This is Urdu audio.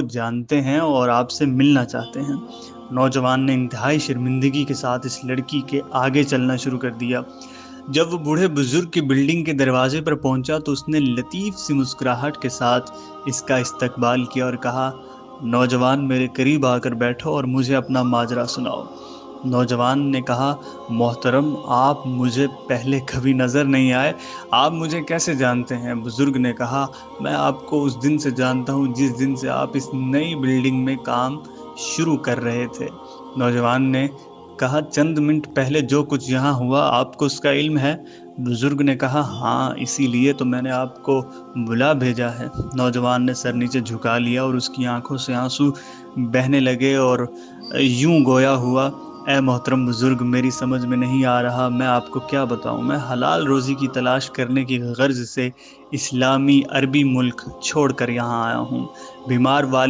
جانتے ہیں اور آپ سے ملنا چاہتے ہیں۔ نوجوان نے انتہائی شرمندگی کے ساتھ اس لڑکی کے آگے چلنا شروع کر دیا۔ جب وہ بوڑھے بزرگ کی بلڈنگ کے دروازے پر پہنچا تو اس نے لطیف سی مسکراہٹ کے ساتھ اس کا استقبال کیا اور کہا، نوجوان میرے قریب آ کر بیٹھو اور مجھے اپنا ماجرا سناؤ۔ نوجوان نے کہا، محترم آپ مجھے پہلے کبھی نظر نہیں آئے، آپ مجھے کیسے جانتے ہیں؟ بزرگ نے کہا، میں آپ کو اس دن سے جانتا ہوں جس دن سے آپ اس نئی بلڈنگ میں کام شروع کر رہے تھے۔ نوجوان نے کہا، چند منٹ پہلے جو کچھ یہاں ہوا آپ کو اس کا علم ہے؟ بزرگ نے کہا، ہاں، اسی لیے تو میں نے آپ کو بلا بھیجا ہے۔ نوجوان نے سر نیچے جھکا لیا اور اس کی آنکھوں سے آنسو بہنے لگے اور یوں گویا ہوا، اے محترم بزرگ، میری سمجھ میں نہیں آ رہا میں آپ کو کیا بتاؤں۔ میں حلال روزی کی تلاش کرنے کی غرض سے اسلامی عربی ملک چھوڑ کر یہاں آیا ہوں۔ بیمار والد